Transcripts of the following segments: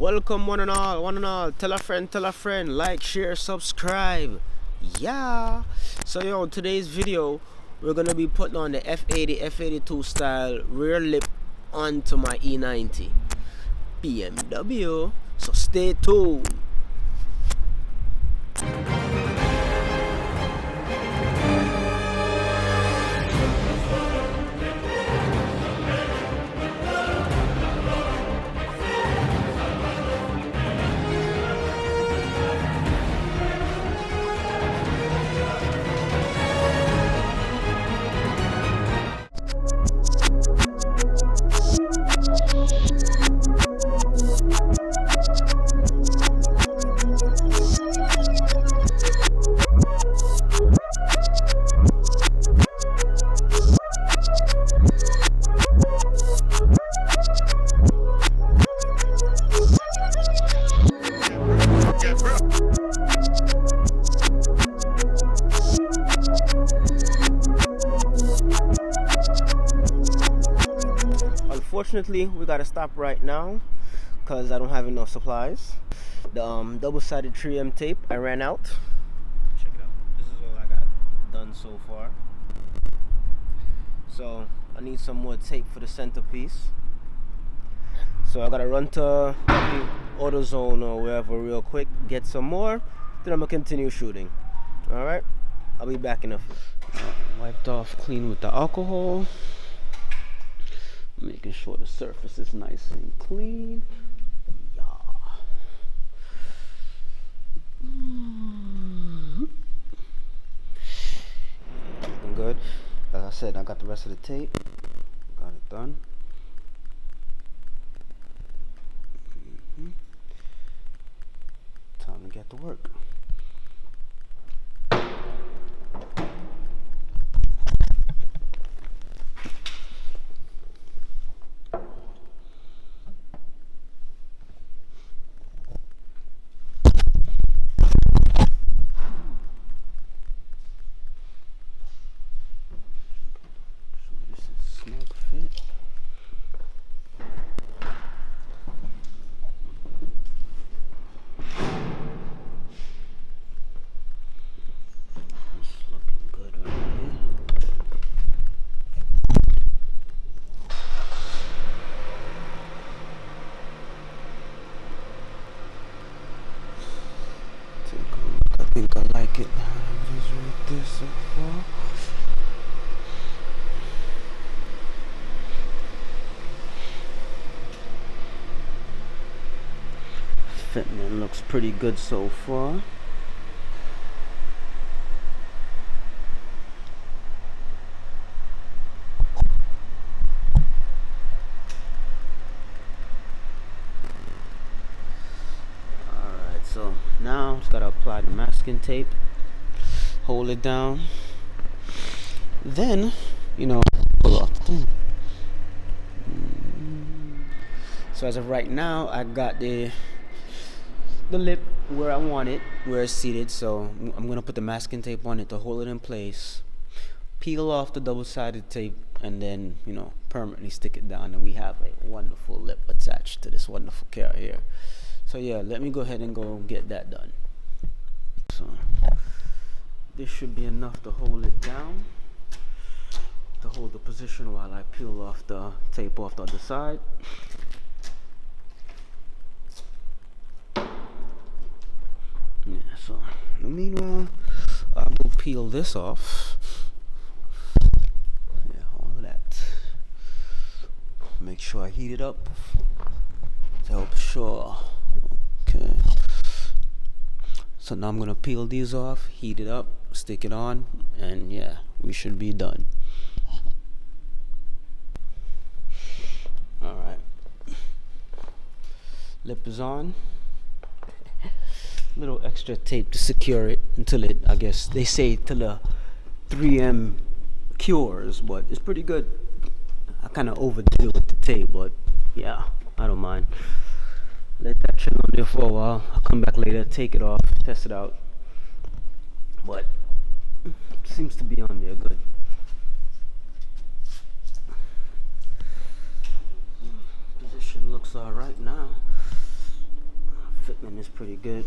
Welcome one and all. Tell a friend, like, share, subscribe. Yeah. So yo, today's video, we're gonna be putting on the F80, F82 style rear lip onto my E90 BMW. So stay tuned. Unfortunately, we gotta stop right now because I don't have enough supplies. The double-sided 3M tape, I ran out. Check it out. This is all I got done so far. So I need some more tape for the centerpiece. So I gotta run to AutoZone or wherever real quick, get some more. Then I'm gonna continue shooting. All right, I'll be back in a few. Wiped off clean with the alcohol. Making sure the surface is nice and clean. Yeah. Looking good. As I said, I got the rest of the tape. Got it done. Time to get to work. I think I like it. Just right there so far. Fitment looks pretty good so far. So now just gotta apply the masking tape, hold it down, then pull off the thing. So as of right now, I got the lip where I want it, where it's seated. So I'm gonna put the masking tape on it to hold it in place, peel off the double-sided tape, and then permanently stick it down, and we have a wonderful lip attached to this wonderful car here. So yeah, let me go ahead and go get that done. So this should be enough to hold it down, to hold the position while I peel off the tape off the other side. Yeah, so meanwhile, I'll go peel this off. Yeah, all of that. Make sure I heat it up to help sure. Okay, so now I'm gonna peel these off, heat it up, stick it on, and yeah, we should be done. Alright, lip is on. Little extra tape to secure it until it, I guess they say till the 3M cures, but it's pretty good. I kind of overdid it with the tape, but yeah, I don't mind. Let that chill on there for a while. I'll come back later, take it off, test it out. But it seems to be on there good. Position looks alright now. fitment is pretty good.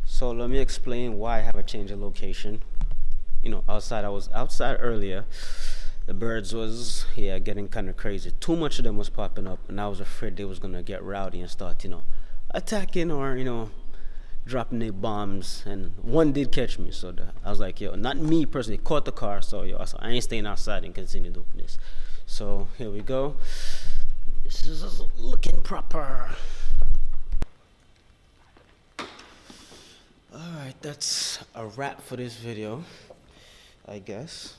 So let me explain why I have a change of location. You know, I was outside earlier. The birds was getting kind of crazy. Too much of them was popping up, and I was afraid they was gonna get rowdy and start attacking or dropping their bombs. And one did catch me, so I was like, yo, not me personally, caught the car. So I ain't staying outside and continue doing this. So here we go. This is looking proper. Alright, that's a wrap for this video, I guess.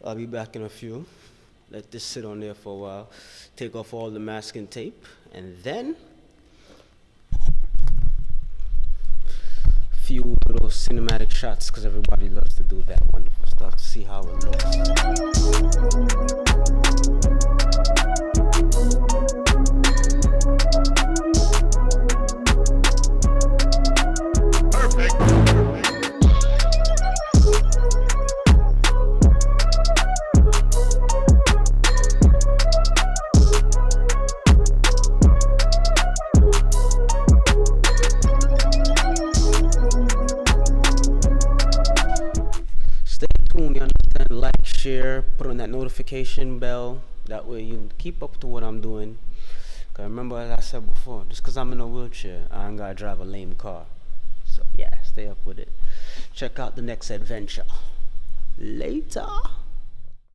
I'll be back in a few. Let this sit on there for a while. Take off all the masking tape, and then a few little cinematic shots, because everybody loves to do that wonderful stuff to see how it looks. Like, share, put on that notification bell. That way you keep up to what I'm doing. Cause remember, as I said before, just cause I'm in a wheelchair, I ain't gotta drive a lame car. So yeah, stay up with it. Check out the next adventure. Later.